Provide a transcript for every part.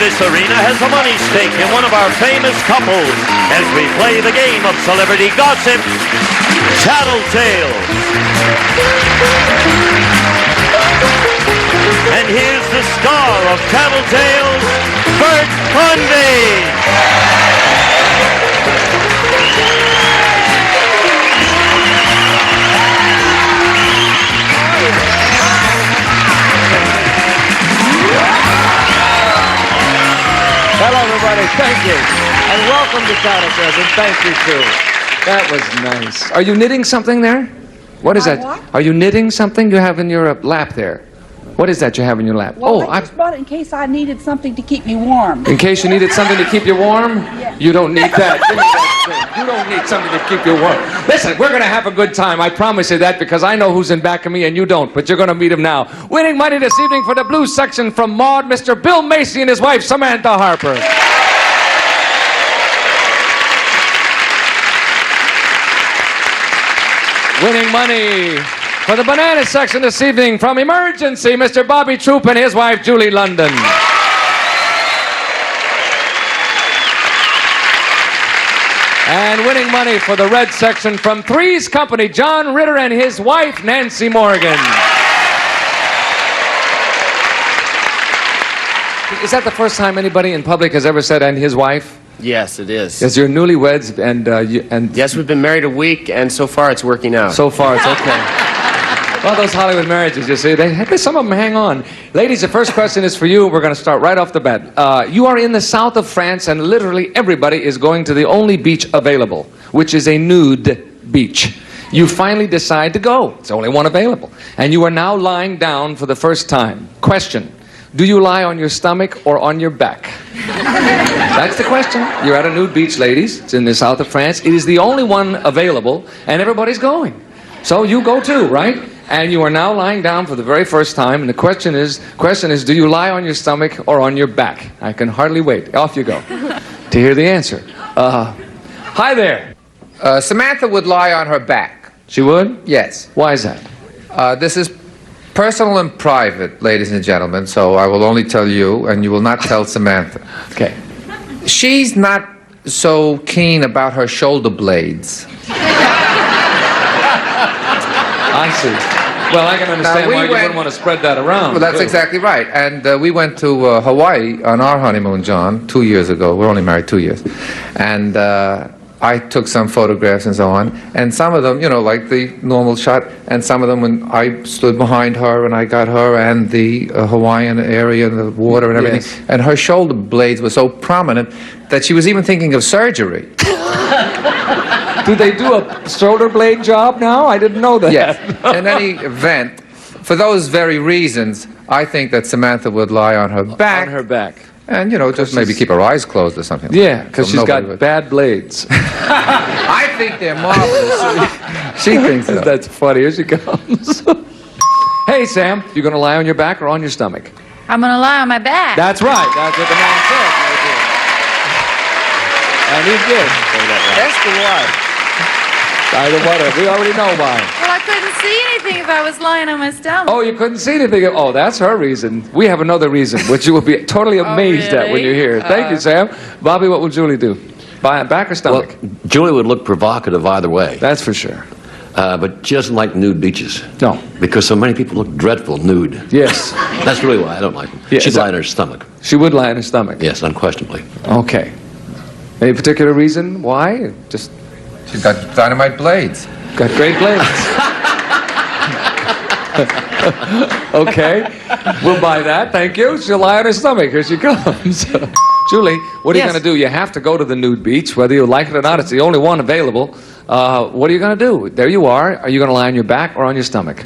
this arena has a money stake in one of our famous couples as we play the game of celebrity gossip, Tattletales. And here's the star of Tattletales, Bert Bundy. Hello, everybody. Thank you. And welcome to Tattletales, and thank you, too. That was nice. Are you knitting something there? What is that? What? Are you knitting something you have in your lap there? What is that you have in your lap? Well, I just bought it in case I needed something to keep me warm. In case you needed something to keep you warm? Yeah. You don't need that. Give me that thing. You don't need something to keep you warm. Listen, we're going to have a good time. I promise you that because I know who's in back of me and you don't, but you're going to meet him now. Winning money this evening for the blues section from Maud, Mr. Bill Macy and his wife, Samantha Harper. Winning money for the banana section this evening from Emergency, Mr. Bobby Troop and his wife, Julie London. And winning money for the red section from Three's Company, John Ritter and his wife, Nancy Morgan. Is that the first time anybody in public has ever said, and his wife? Yes, it is. Yes, you're newlyweds, and Yes, we've been married a week, and so far it's working out. so far it's okay. Well, those Hollywood marriages, you see, some of them hang on. Ladies, the first question is for you. We're going to start right off the bat. You are in the south of France, and literally everybody is going to the only beach available, which is a nude beach. You finally decide to go. It's the only one available. And you are now lying down for the first time. Question. Do you lie on your stomach or on your back? That's the question. You're at a nude beach, ladies. It's in the south of France. It is the only one available, and everybody's going. So you go too, right? And you are now lying down for the very first time, and the question is, do you lie on your stomach or on your back? I can hardly wait. Off you go to hear the answer. Hi there. Samantha would lie on her back. She would? Yes. Why is that? This is personal and private, ladies and gentlemen, so I will only tell you, and you will not tell Samantha. Okay. She's not so keen about her shoulder blades. I see. Well, I can understand why you wouldn't want to spread that around. Well, that's exactly right. And we went to Hawaii on our honeymoon, John, 2 years ago. We're only married 2 years. And I took some photographs and so on. And some of them, you know, like the normal shot, and some of them when I stood behind her and I got her and the Hawaiian area and the water and everything. Yes. And her shoulder blades were so prominent that she was even thinking of surgery. Do they do a shoulder blade job now? I didn't know that. Yes. In any event, for those very reasons, I think that Samantha would lie on her back. On her back. And, you know, just maybe keep her eyes closed or something. Yeah, because So she's got nobody would- bad blades. I think they're marvelous. She thinks so. That's funny. Here she comes. Hey, Sam, you going to lie on your back or on your stomach? I'm going to lie on my back. That's right. That's what the man said. And he did. That's the one. Either whatever. We already know why. Well, I couldn't see anything if I was lying on my stomach. Oh, you couldn't see anything. Oh, that's her reason. We have another reason, which you will be totally amazed at when you hear it. Thank you, Sam. Bobby, what will Julie do? Back or stomach? Well, Julie would look provocative either way. That's for sure. But she doesn't like nude beaches. No. Because so many people look dreadful nude. Yes. That's really why I don't like them. Yeah, She'd lie on her stomach. She would lie on her stomach? Yes, unquestionably. Okay. Any particular reason why? Just She's got dynamite blades. got great blades. Okay. We'll buy that. Thank you. She'll lie on her stomach. Here she comes. Julie, what are you Yes. going to do? You have to go to the nude beach, whether you like it or not. It's the only one available. What are you going to do? There you are. Are you going to lie on your back or on your stomach?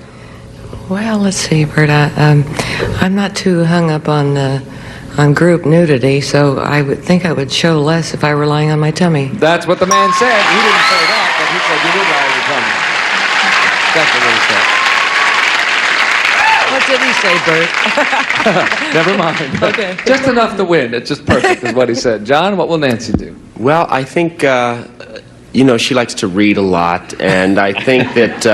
Well, let's see, Bert. I'm not too hung up on group nudity, so I would think I would show less if I were lying on my tummy. That's what the man said. He didn't say that, but he said you would lie on your tummy. That's what he said. What did he say, Bert? Never mind. Okay. Just enough to win. It's just perfect, is what he said. John, what will Nancy do? Well, I think, you know, she likes to read a lot, and I think that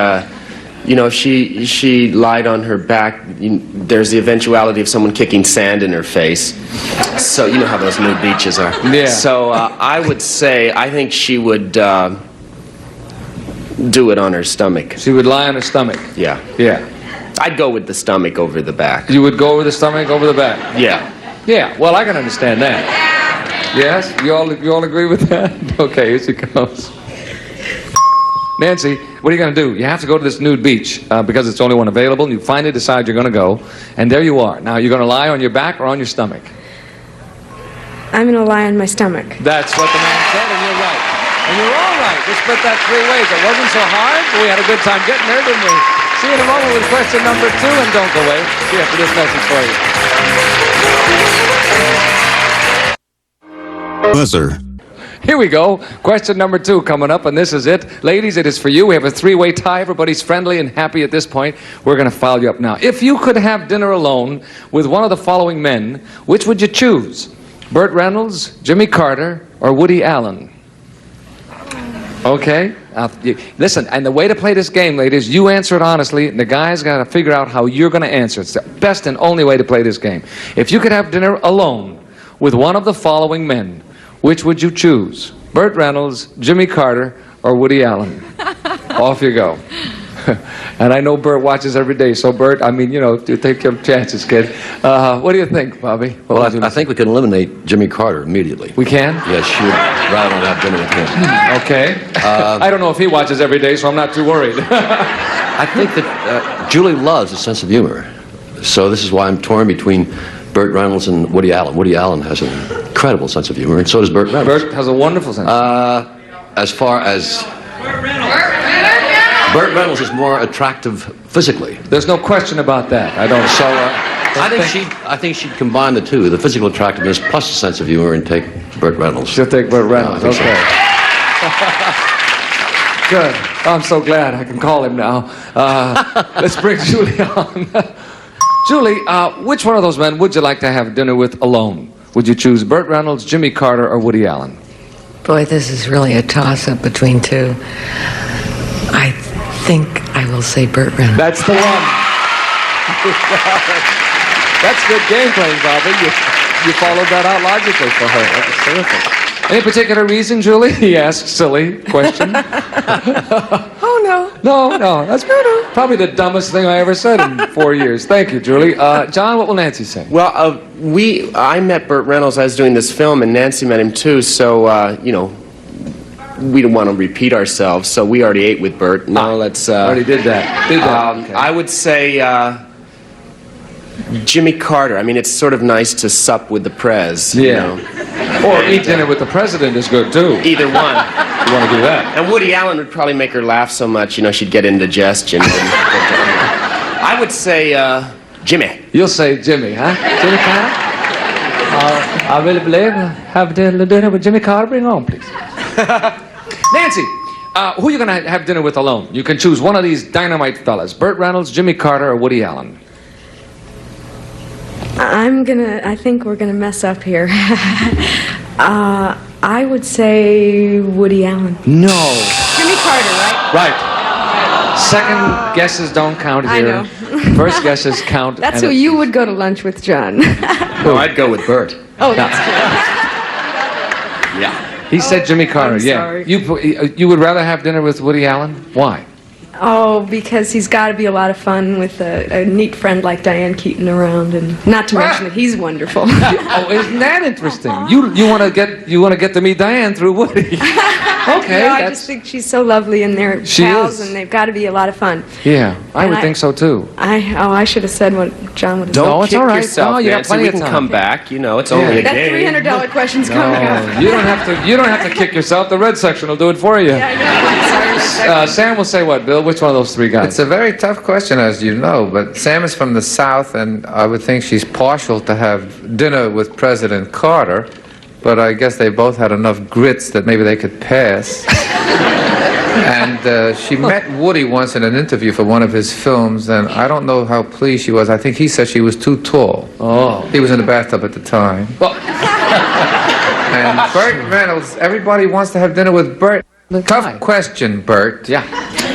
You know, if she lied on her back, there's the eventuality of someone kicking sand in her face. So you know how those nude beaches are. Yeah. So I would say I think she would do it on her stomach. She would lie on her stomach. Yeah. Yeah. I'd go with the stomach over the back. You would go over the stomach, over the back. Yeah. Yeah. Well, I can understand that. Yes. You all agree with that? Okay. Here she comes. Nancy, what are you going to do? You have to go to this nude beach because it's the only one available, and you finally decide you're going to go, and there you are. Now, you're going to lie on your back or on your stomach? I'm going to lie on my stomach. That's what the man said, and you're right. And you're all right. We split that 3 ways. It wasn't so hard, but we had a good time getting there, didn't we? See you in a moment with question number 2, and don't go away. See after this message for you. Buzzer. Here we go. Question number 2 coming up, and this is it. Ladies, it is for you. We have a 3-way tie. Everybody's friendly and happy at this point. We're going to foul you up now. If you could have dinner alone with one of the following men, which would you choose? Burt Reynolds, Jimmy Carter, or Woody Allen? Okay? Listen, and the way to play this game, ladies, you answer it honestly, and the guy's got to figure out how you're going to answer it. It's the best and only way to play this game. If you could have dinner alone with one of the following men, which would you choose? Burt Reynolds, Jimmy Carter, or Woody Allen? Off you go. And I know Burt watches every day, so Burt, I mean, you know, take your chances, kid. What do you think, Bobby? Well, I think we can eliminate Jimmy Carter immediately. We can? Yes, she would rather not have dinner with him. Okay. I don't know if he watches every day, so I'm not too worried. I think that Julie loves a sense of humor. So this is why I'm torn between Burt Reynolds and Woody Allen. Woody Allen has an incredible sense of humor, and so does Burt Reynolds. Burt has a wonderful sense. As far as Burt Reynolds is more attractive physically. There's no question about that. I don't. So I think she'd combine the two, the physical attractiveness plus the sense of humor, and take Burt Reynolds. She'll take Burt Reynolds. I think Okay. Good. I'm so glad I can call him now. Let's bring Julie on. Julie, which one of those men would you like to have dinner with alone? Would you choose Burt Reynolds, Jimmy Carter, or Woody Allen? Boy, this is really a toss-up between 2. I think I will say Burt Reynolds. That's the one. That's good game playing, Bobby. You followed that out logically for her. That was terrific. Any particular reason, Julie? He asked silly question. Oh, no. No. That's probably the dumbest thing I ever said in 4 years. Thank you, Julie. John, what will Nancy say? Well, I met Burt Reynolds. I was doing this film, and Nancy met him too. So you know, we don't want to repeat ourselves. So we already ate with Burt. Now let's. Already did that. Okay. I would say Jimmy Carter. I mean, it's sort of nice to sup with the Prez. Yeah. You know? Or eat dinner with the president is good too. Either one. You want to do that? And Woody Allen would probably make her laugh so much, you know, she'd get indigestion. I would say Jimmy. You'll say Jimmy, huh? Jimmy Carter? I really believe have dinner with Jimmy Carter. Bring on, please. Nancy, who are you going to have dinner with alone? You can choose one of these dynamite fellas. Burt Reynolds, Jimmy Carter, or Woody Allen. I think we're gonna mess up here. I would say Woody Allen. No. Jimmy Carter, right? Right. Second guesses don't count here. I know. First guesses count. That's who you would go to lunch with, John. No, I'd go with Burt. Oh, that's good. Yeah. He said Jimmy Carter. I'm yeah. sorry. You would rather have dinner with Woody Allen? Why? Oh, because he's got to be a lot of fun with a neat friend like Diane Keaton around, and not to mention that he's wonderful. Oh, isn't that interesting? You want to get to meet Diane through Woody. Okay. I just think she's so lovely, and they're pals, and they've got to be a lot of fun. Yeah, I would think so too. I should have said what John would have said. Don't it's kick all right. yourself, No, you got Nancy. plenty We of can time. come back. You know, it's only a That game. $300 question's coming up. You don't have to kick yourself. The red section will do it for you. Yeah, I know. Sorry. Sam will say what, Bill? Which one of those 3 guys? It's a very tough question, as you know, but Sam is from the South, and I would think she's partial to have dinner with President Carter, but I guess they both had enough grits that maybe they could pass. And she met Woody once in an interview for one of his films, and I don't know how pleased she was. I think he said she was too tall. Oh. He was in the bathtub at the time. Well, and Burt Reynolds, everybody wants to have dinner with Burt. Tough question, Burt. yeah.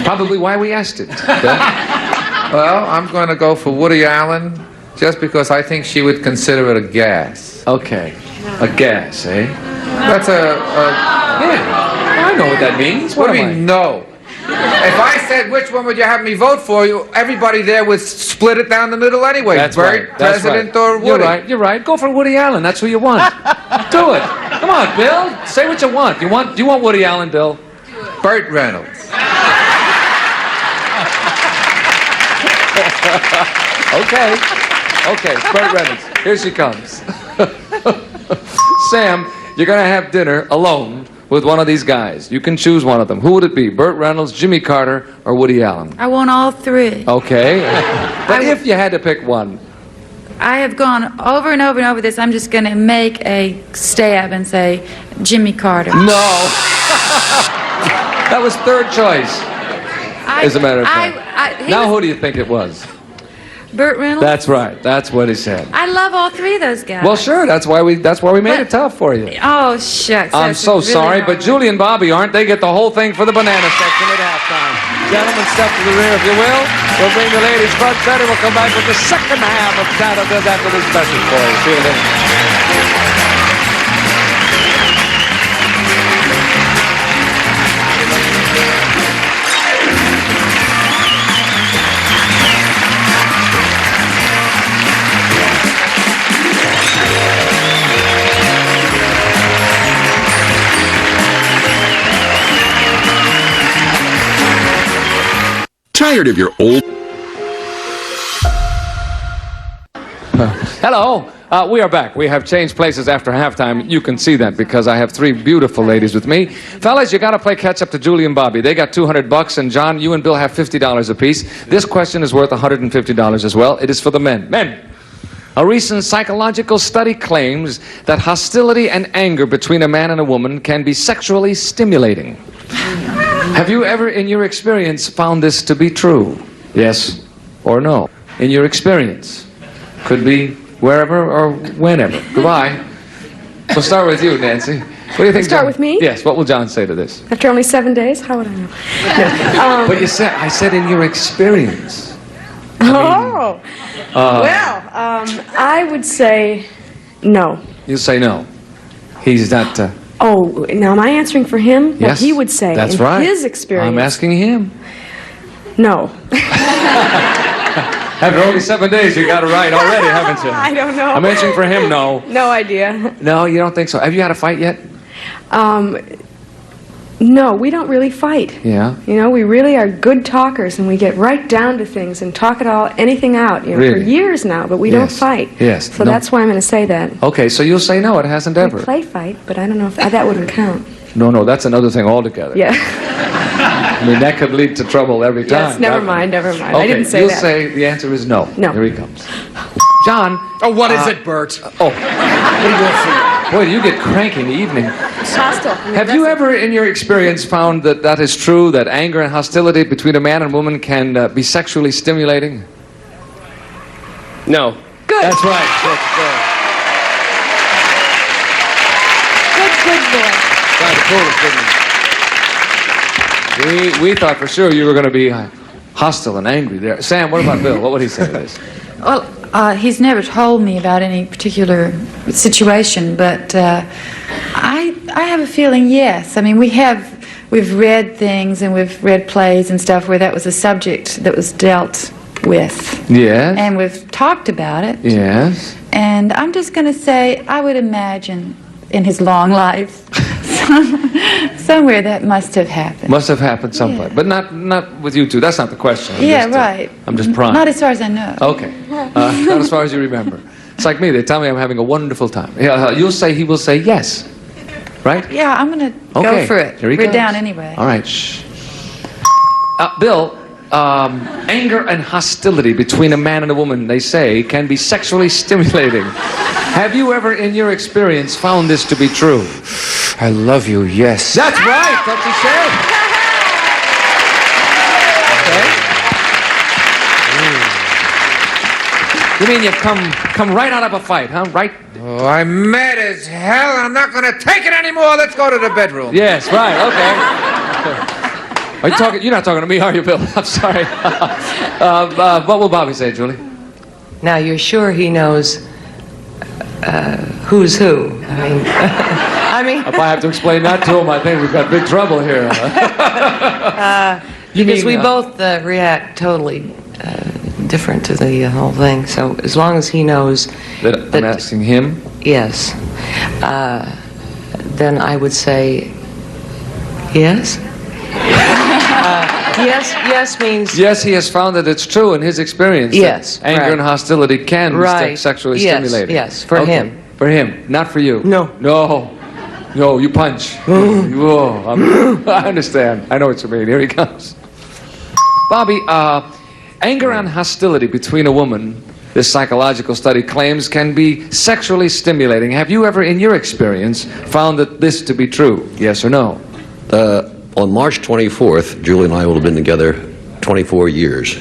Probably why we asked it. Well, I'm going to go for Woody Allen, just because I think she would consider it a gas. Okay. A gas, eh? That's Yeah. I know what that means. What do you am mean, no? If I said which one would you have me vote for, everybody there would split it down the middle anyway. That's Bert, right. That's President, right. or Woody. You're right. You're right. Go for Woody Allen. That's who you want. Do it. Come on, Bill. Say what you want. Do you want Woody Allen, Bill? Burt Reynolds. Okay. Okay. Burt Reynolds. Here she comes. Sam, you're gonna have dinner alone with one of these guys. You can choose one of them. Who would it be? Burt Reynolds, Jimmy Carter, or Woody Allen? I want all three. Okay. But if you had to pick one. I have gone over and over and over this. I'm just going to make a stab and say Jimmy Carter. No. That was third choice, as a matter of fact. Now who do you think it was? Burt Reynolds? That's right. That's what he said. I love all three of those guys. Well, sure. That's why we made it tough for you. Oh, shucks. I'm that's so really sorry, hard. but Julie and Bobby aren't. They get the whole thing for the banana section at halftime. Gentlemen, step to the rear if you will. We'll bring the ladies front center. We'll come back with the second half of Tattletales after this message for you. See you then. Tired of your old... Hello. We are back. We have changed places after halftime. You can see that because I have three beautiful ladies with me. Fellas, you got to play catch up to Julie and Bobby. They got $200, and John, you and Bill have $50 apiece. This question is worth $150 as well. It is for the men. Men. A recent psychological study claims that hostility and anger between a man and a woman can be sexually stimulating. Have you ever, in your experience, found this to be true? Yes or no? In your experience. Could be wherever or whenever. Goodbye. We'll start with you, Nancy. What do you think? Start John? with me? Yes. What will John say to this? After only 7 days? How would I know? No. But I said in your experience. I would say no. You say no. He's not... Oh, now am I answering for him? Yes. What he would say That's in right. his experience. I'm asking him. No. After only 7 days, you got it right already, haven't you? I don't know. I'm answering for him, no. No idea. No, you don't think so. Have you had a fight yet? No, we don't really fight. Yeah. You know, we really are good talkers, and we get right down to things and talk anything out, you know, Really? for years now, but we don't Yes. fight. Yes. So No. that's why I'm going to say that. Okay, so you'll say no, it hasn't We ever. play fight, but I don't know if that wouldn't count. No, that's another thing altogether. Yeah. I mean, that could lead to trouble every time. Yes, never mind. Okay, I didn't say you'll that. say the answer is no. No. Here he comes. John. Oh, what is it, Bert? Oh. Boy, do you get cranky in the evening. It's hostile. Have you ever, in your experience, found that that is true, that anger and hostility between a man and woman can be sexually stimulating? No. Good. That's right. Good boy. Tried to fool us, didn't we? We thought for sure you were going to be hostile and angry there. Sam, what about Bill? What would he say to this? Well, he's never told me about any particular situation, but I have a feeling yes. I mean, we've read things and we've read plays and stuff where that was a subject that was dealt with. Yes. And we've talked about it. Yes. And I'm just going to say, I would imagine in his long life, somewhere that must have happened. Must have happened someplace, Yeah. but not with you two. That's not the question. Right. I'm just prying. Not as far as I know. Okay. Not as far as you remember. It's like me. They tell me I'm having a wonderful time. You'll say, he will say yes. Right? Yeah, I'm going to Okay. go for it. Here he We're comes. down anyway. All right. Shh. Bill, anger and hostility between a man and a woman, they say, can be sexually stimulating. Have you ever, in your experience, found this to be true? I love you, yes. That's right. That's what she said. Okay. You mean you've come right out of a fight, huh? Right? Oh, I'm mad as hell, and I'm not going to take it anymore. Let's go to the bedroom. Yes, right. Okay. Are you talking? You're not talking to me, are you, Bill? I'm sorry. What will Bobby say, Julie? Now, you're sure he knows who's who? I mean, If I have to explain that to him, I think we've got big trouble here. because we both react totally different to the whole thing. So as long as he knows that I'm asking him? Yes. Then I would say yes. Yes means... Yes, he has found that it's true in his experience. Yes, that anger and hostility can be sexually stimulating. Yes, for him. For him, not for you. No. No, you punch. Whoa, I understand. I know what you mean. Here he comes. Bobby, anger and hostility between a woman, this psychological study claims, can be sexually stimulating. Have you ever, in your experience, found that this to be true? Yes or no? On March 24th, Julie and I will have been together 24 years,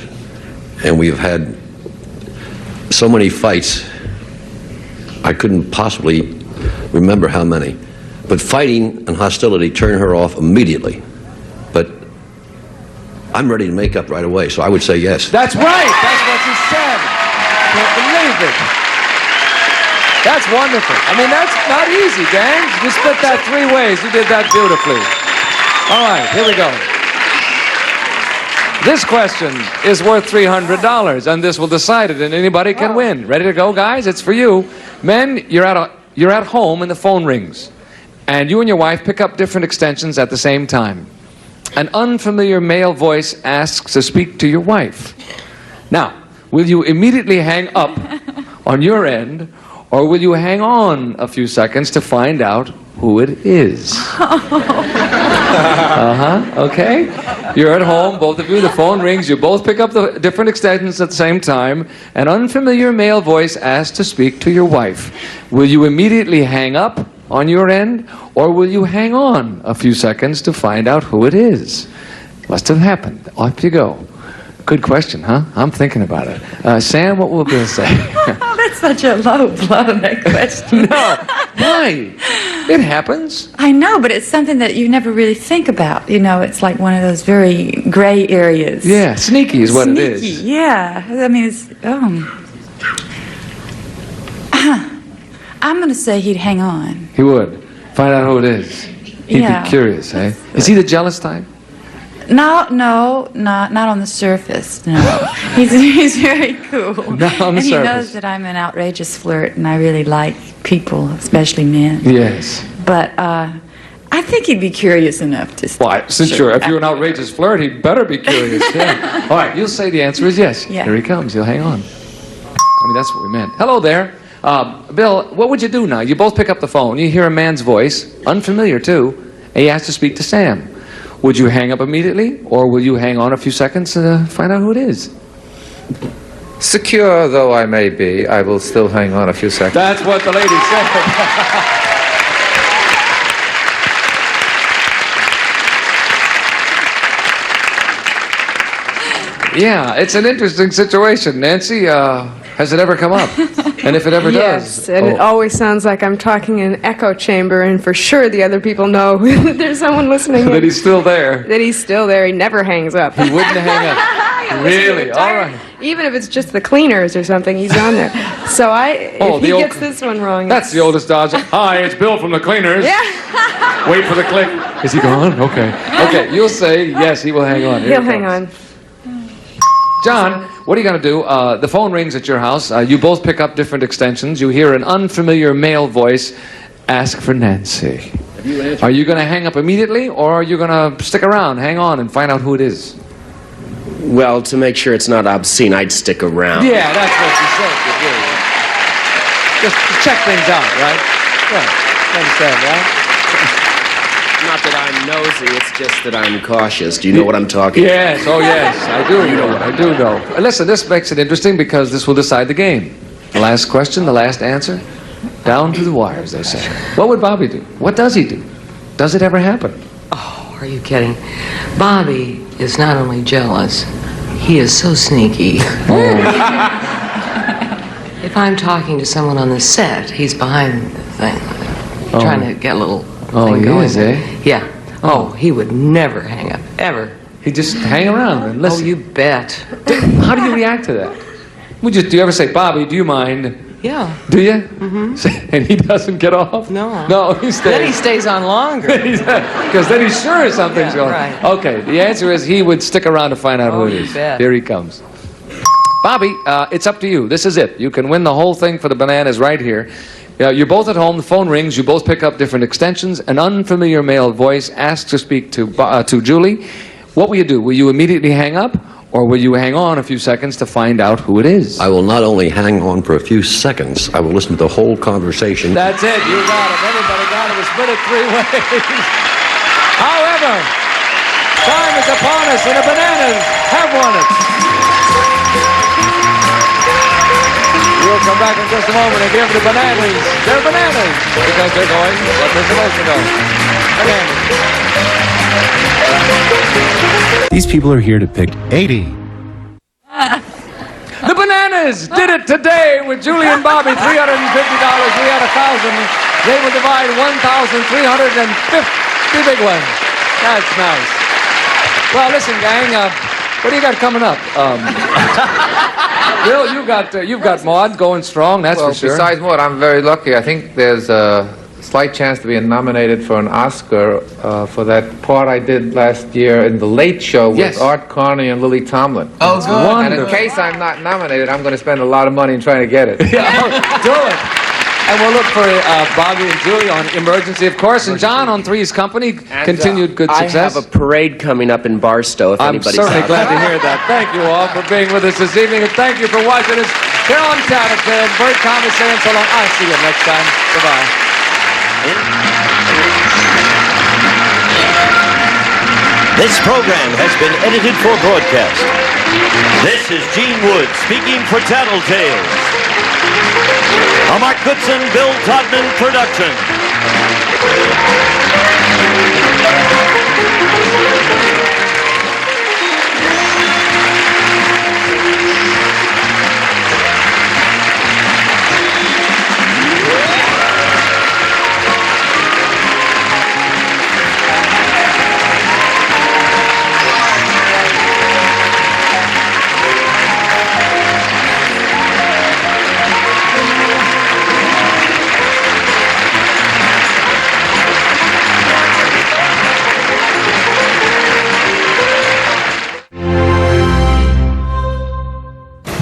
and we've had so many fights, I couldn't possibly remember how many. But fighting and hostility turned her off immediately. But I'm ready to make up right away, so I would say yes. That's right! That's what you said! Can't believe it! That's wonderful. I mean, that's not easy, Dan. You split that 3 ways. You did that beautifully. All right, here we go. This question is worth $300, and this will decide it, and anybody can win. Ready to go, guys? It's for you. Men, you're at home, and the phone rings. And you and your wife pick up different extensions at the same time. An unfamiliar male voice asks to speak to your wife. Now, will you immediately hang up on your end, or will you hang on a few seconds to find out who it is? Okay. You're at home, both of you, the phone rings, you both pick up the different extensions at the same time. An unfamiliar male voice asks to speak to your wife. Will you immediately hang up on your end, or will you hang on a few seconds to find out who it is? Must have happened. Off you go. Good question, huh? I'm thinking about it. Sam, what will Bill say? Oh, that's such a low blow, that question. No. Why? It happens. I know, but it's something that you never really think about. You know, it's like one of those very gray areas. Yeah, sneaky is what it is. Sneaky, yeah. I mean, it's... I'm going to say he'd hang on. He would. Find out who it is. He'd be curious, eh? Is he the jealous type? No, not on the surface, no. He's very cool. Not on the and he surface. knows that I'm an outrageous flirt, and I really like people, especially men. Yes. But I think he'd be curious enough to... Well, if you're an outrageous flirt, he'd better be curious, yeah. All right, you'll say the answer is yes. Yeah. Here he comes. He'll hang on. I mean, that's what we meant. Hello there. Bill, what would you do now? You both pick up the phone. You hear a man's voice, unfamiliar too, and he asks to speak to Sam. Would you hang up immediately, or will you hang on a few seconds to find out who it is? Secure though I may be, I will still hang on a few seconds. That's what the lady said. Yeah, it's an interesting situation. Nancy, has it ever come up? And if it ever Yes, does... and it always sounds like I'm talking in an echo chamber, and for sure the other people know that there's someone listening in. That he's still there. That he's still there. He never hangs up. He wouldn't hang up. Really? All right. Even if it's just the cleaners or something, he's on there. So if he gets this one wrong... That's the oldest dodge. Hi, it's Bill from the cleaners. Yeah. Wait for the click. Is he gone? Okay. Okay, you'll say yes, he will hang on. Here He'll he hang comes. on. John, what are you going to do? The phone rings at your house. You both pick up different extensions. You hear an unfamiliar male voice ask for Nancy. Are you going to hang up immediately, or are you going to stick around, hang on, and find out who it is? Well, to make sure it's not obscene, I'd stick around. Yeah, that's what you said you do. Just to check things out, right? Yeah, you understand, right? Not that I'm nosy, it's just that I'm cautious. Do you know what I'm talking about? Yes, oh yes, I do know. I do know. Listen, this makes it interesting because this will decide the game. The last question, the last answer, down to the wire, as they say. What would Bobby do? What does he do? Does it ever happen? Oh, are you kidding? Bobby is not only jealous, he is so sneaky. If I'm talking to someone on the set, he's behind the thing, trying to get a little thing going. He is, eh? Yeah. Oh, he would never hang up, ever. He'd just hang around and listen. Oh, you bet. How do you react to that? Do you ever say, Bobby, do you mind? Yeah. Do you? Mm-hmm. And he doesn't get off? No. No, he stays. Then he stays on longer. Because then he's sure something's going on. Right. Okay, the answer is he would stick around to find out who it you is. bet. Here he comes. Bobby, it's up to you. This is it. You can win the whole thing for the bananas right here. You're both at home. The phone rings. You both pick up different extensions. An unfamiliar male voice asks to speak to Julie. What will you do? Will you immediately hang up? Or will you hang on a few seconds to find out who it is? I will not only hang on for a few seconds, I will listen to the whole conversation. That's it. You got it. Everybody got it. We split it 3 ways. However, time is upon us, and the bananas have won it. We'll come back in just a moment and give the bananas their bananas because they're going what they're supposed to go. Bananas. These people are here to pick 80. The bananas did it today with Julie and Bobby. $350. We had $1,000. They will divide 1,350 big ones. That's nice. Well, listen, gang. What do you got coming up? Bill, you've got Maud going strong. That's for sure. Besides Maud, I'm very lucky. I think there's a slight chance to be nominated for an Oscar for that part I did last year in The Late Show with Art Carney and Lily Tomlin. Oh, good. And in case I'm not nominated, I'm going to spend a lot of money in trying to get it. Yeah, do it. And we'll look for Bobby and Julie on Emergency, of course, and John on Three's Company. Continued good success. I have a parade coming up in Barstow if I'm anybody's certainly out. glad to hear that. Thank you all for being with us this evening, and thank you for watching us here on Tattletales. Bert Thomas saying so long. I'll see you next time. Goodbye. This program has been edited for broadcast. This is Gene Wood speaking for Tattletales. A Mark Goodson, Bill Todman production.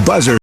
Buzzer.